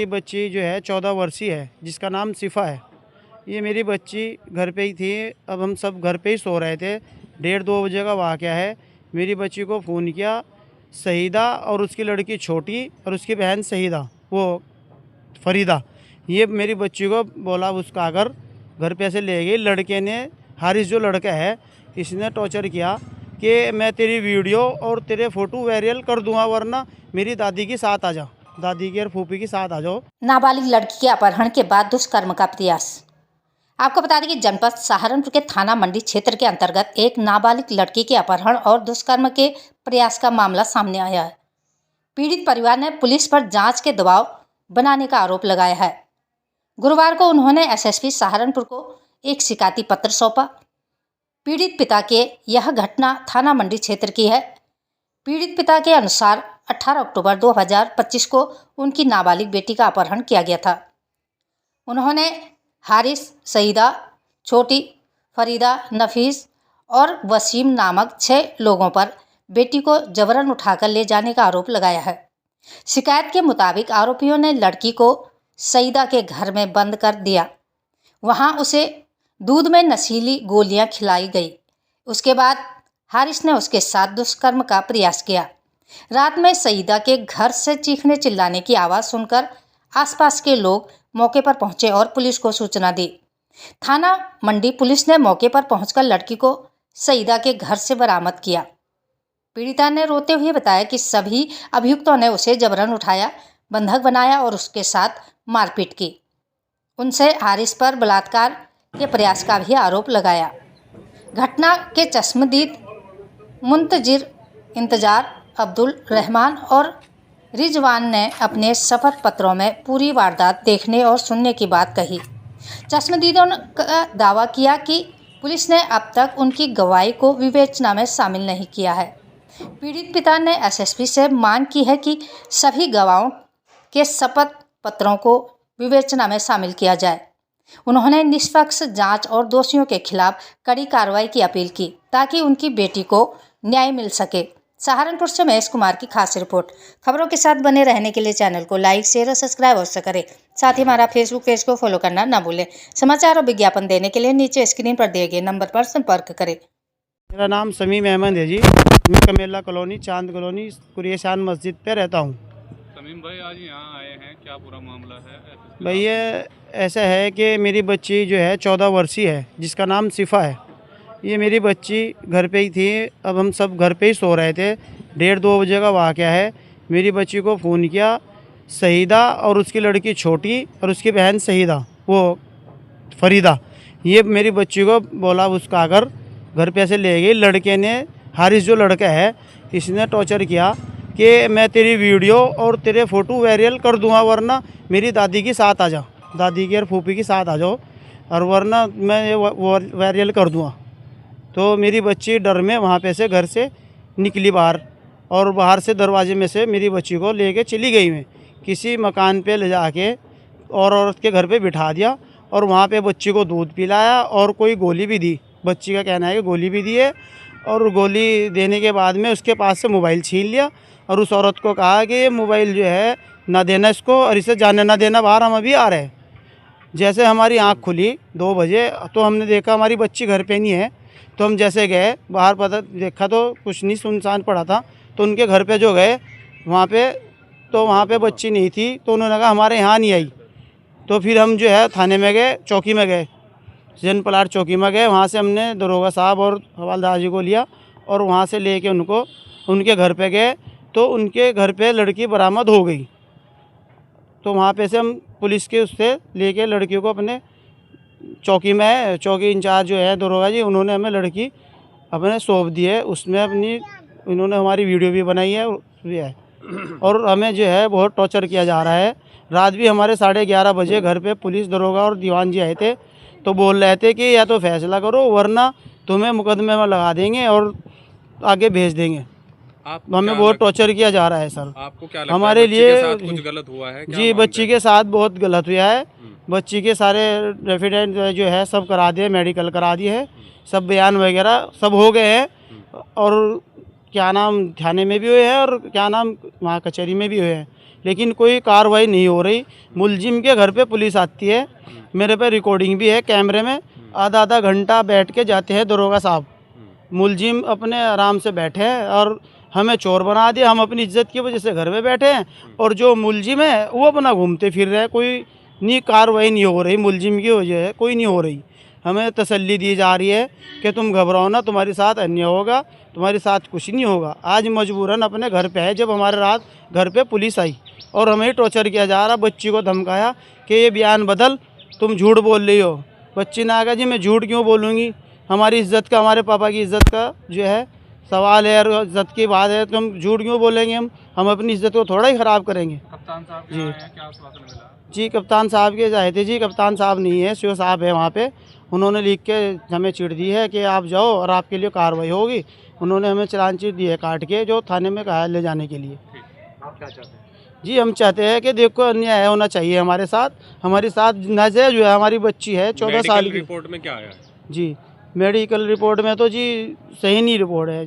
मेरी बच्ची जो है 14 वर्षीय है, जिसका नाम सिफ़ा है। ये मेरी बच्ची घर पे ही थी। अब हम सब घर पे ही सो रहे थे। 1:30-2 बजे का वाक़या है। मेरी बच्ची को फ़ोन किया सईदा और उसकी लड़की छोटी और उसकी बहन सईदा, वो फ़रीदा। ये मेरी बच्ची को बोला उसका आकर घर पे ऐसे ले गई। लड़के ने, हारिस जो लड़का है, इसने टॉर्चर किया कि मैं तेरी वीडियो और तेरे फ़ोटो वायरल कर दूंगा, वरना मेरी दादी के साथ आ जा, दादी की और फूफी के साथ आ जाओ। नाबालिग लड़की के अपहरण के बाद दुष्कर्म का प्रयास। आपको बता दें कि जनपद सहारनपुर के थाना मंडी क्षेत्र के अंतर्गत एक नाबालिग लड़की के अपहरण और दुष्कर्म के प्रयास का मामला सामने आया है। पीड़ित परिवार ने पुलिस पर जांच के दबाव बनाने का आरोप लगाया है। गुरुवार को उन्होंने एसएसपी सहारनपुर को एक शिकायती पत्र सौंपा। पीड़ित पिता के यह घटना थाना मंडी क्षेत्र की है। पीड़ित पिता के अनुसार 18 अक्टूबर 2025 को उनकी नाबालिग बेटी का अपहरण किया गया था। उन्होंने हारिस, सईदा, छोटी, फरीदा, नफीस और वसीम नामक 6 लोगों पर बेटी को जबरन उठाकर ले जाने का आरोप लगाया है। शिकायत के मुताबिक आरोपियों ने लड़की को सईदा के घर में बंद कर दिया। वहां उसे दूध में नशीली गोलियां खिलाई गई। उसके बाद हारिस ने उसके साथ दुष्कर्म का प्रयास किया। रात में सईदा के घर से चीखने चिल्लाने की आवाज़ सुनकर आसपास के लोग मौके पर पहुंचे और पुलिस को सूचना दी। थाना मंडी पुलिस ने मौके पर पहुंचकर लड़की को सईदा के घर से बरामद किया। पीड़िता ने रोते हुए बताया कि सभी अभियुक्तों ने उसे जबरन उठाया, बंधक बनाया और उसके साथ मारपीट की। उनसे हारिस पर बलात्कार के प्रयास का भी आरोप लगाया। घटना के चश्मदीद मुंतजिर इंतजार अब्दुल रहमान और रिजवान ने अपने शपथ पत्रों में पूरी वारदात देखने और सुनने की बात कही। चश्मदीदों ने दावा किया कि पुलिस ने अब तक उनकी गवाही को विवेचना में शामिल नहीं किया है। पीड़ित पिता ने एसएसपी से मांग की है कि सभी गवाहों के शपथ पत्रों को विवेचना में शामिल किया जाए। उन्होंने निष्पक्ष जांच और दोषियों के खिलाफ कड़ी कार्रवाई की अपील की ताकि उनकी बेटी को न्याय मिल सके। सहारनपुर से महेश कुमार की खास रिपोर्ट। खबरों के साथ बने रहने के लिए चैनल को लाइक, शेयर और सब्सक्राइब अवश्य करें। साथ ही हमारा फेसबुक पेज को फॉलो करना ना भूलें। समाचार और विज्ञापन देने के लिए नीचे स्क्रीन पर दिए गए नंबर पर संपर्क करें। मेरा नाम समीम अहमद है जी। मैं कमेला कॉलोनी, चांद कॉलोनी, कुरियशान मस्जिद पे रहता हूँ। समीम भाई आज यहाँ आए हैं, क्या पूरा मामला है? भाई ये ऐसा है कि मेरी बच्ची जो है 14 वर्षीय है, जिसका नाम सिफ़ा है। ये मेरी बच्ची घर पे ही थी। अब हम सब घर पे ही सो रहे थे। 1:30-2 बजे का वाक़या है। मेरी बच्ची को फ़ोन किया सईदा और उसकी लड़की छोटी और उसकी बहन सईदा, वो फ़रीदा। ये मेरी बच्ची को बोला उसका आकर घर पे ऐसे ले गई। लड़के ने, हारिस जो लड़का है, इसने टॉर्चर किया कि मैं तेरी वीडियो और तेरे फ़ोटो वायरल कर दूंगा, वरना मेरी दादी के साथ आ जा, दादी की और फूफी के साथ आ जाओ, और वरना मैं ये वायरल कर दूंगा। तो मेरी बच्ची डर में वहाँ पे से घर से निकली बाहर, और बाहर से दरवाजे में से मेरी बच्ची को लेके चली गई। मैं किसी मकान पे ले जाके और औरत के घर पे बिठा दिया और वहाँ पे बच्ची को दूध पिलाया और कोई गोली भी दी। बच्ची का कहना है कि गोली भी दी है, और गोली देने के बाद में उसके पास से मोबाइल छीन लिया और उस औरत को कहा कि ये मोबाइल जो है ना देना इसको, और इसे जाने ना देना बाहर, हम अभी आ रहे हैं। जैसे हमारी आँख खुली 2 बजे तो हमने देखा हमारी बच्ची घर पे नहीं है। तो हम जैसे गए बाहर, पता देखा तो कुछ नहीं, सुनसान पड़ा था। तो उनके घर पे जो गए वहाँ पे बच्ची नहीं थी। तो उन्होंने कहा हमारे यहाँ नहीं आई। तो फिर हम जो है थाने में गए, चौकी में गए, जन पलाट चौकी में गए। वहाँ से हमने दरोगा साहब और हवालदार जी को लिया और वहाँ से लेके उनको उनके घर पे गए। तो उनके घर पे लड़की बरामद हो गई। तो वहाँ पे से हम पुलिस के उससे लेके लड़कियों को अपने चौकी में, चौकी इंचार्ज जो है दरोगा जी, उन्होंने हमें लड़की अपने सौंप दी है। उसमें अपनी इन्होंने हमारी वीडियो भी बनाई है और हमें जो है बहुत टॉर्चर किया जा रहा है। रात भी हमारे 11:30 बजे घर पे पुलिस, दरोगा और दीवान जी आए थे। तो बोल रहे थे कि या तो फैसला करो, वरना तुम्हें मुकदमे में लगा देंगे और आगे भेज देंगे। हमें बहुत टॉर्चर किया जा रहा है सर। आपको क्या लगता हमारे है, लिए बच्ची के साथ कुछ गलत हुआ है? जी, बच्ची के साथ बहुत गलत हुआ है। बच्ची के सारे रेफिडेंट जो है सब करा दिए, मेडिकल करा दिए है, सब बयान वगैरह सब हो गए हैं। और क्या नाम थाने में भी हुए हैं और क्या नाम वहाँ कचहरी में भी हुए हैं, लेकिन कोई कार्रवाई नहीं हो रही। मुलजिम के घर पे पुलिस आती है, मेरे पे रिकॉर्डिंग भी है कैमरे में, आधा आधा घंटा बैठ के जाते हैं दरोगा साहब। मुलजिम अपने आराम से बैठे हैं और हमें चोर बना दिया। हम अपनी इज्जत की वजह से घर में बैठे हैं और जो मुलजिम है वो अपना घूमते फिर रहे हैं। कोई नहीं कार्रवाई नहीं हो रही, मुलजिम की वजह है कोई नहीं हो रही। हमें तसल्ली दी जा रही है कि तुम घबराओ ना, तुम्हारे साथ अन्याय होगा, तुम्हारे साथ कुछ नहीं होगा। आज मजबूरन अपने घर पे है, जब हमारे रात घर पे पुलिस आई और हमें टॉर्चर किया जा रहा। बच्ची को धमकाया कि ये बयान बदल, तुम झूठ बोल रही हो। बच्ची ने कहा जी मैं झूठ क्यों बोलूँगी, हमारी इज्जत का, हमारे पापा की इज्जत का जो है सवाल है और इज्जत की बात है, तो हम झूठ क्यों बोलेंगे। हम अपनी इज्जत को थोड़ा ही ख़राब करेंगे। कप्तान साहब जी। यहाँ हैं, क्या आश्वासन मिला? जी कप्तान साहब के जाए थे जी, कप्तान साहब नहीं है, सीओ साहब है वहाँ पे। उन्होंने लिख के हमें चिट दी है कि आप जाओ और आपके लिए कार्रवाई होगी। उन्होंने हमें चालान चिट दी है काट के, जो थाने में कहा है ले जाने के लिए। आप क्या चाहते हैं? जी हम चाहते हैं कि देखो अन्याय होना चाहिए हमारे साथ, हमारे साथ नाजायज जो है, हमारी बच्ची है 14 साल की। रिपोर्ट में क्या आया है? जी मेडिकल रिपोर्ट में तो जी सही नहीं रिपोर्ट है।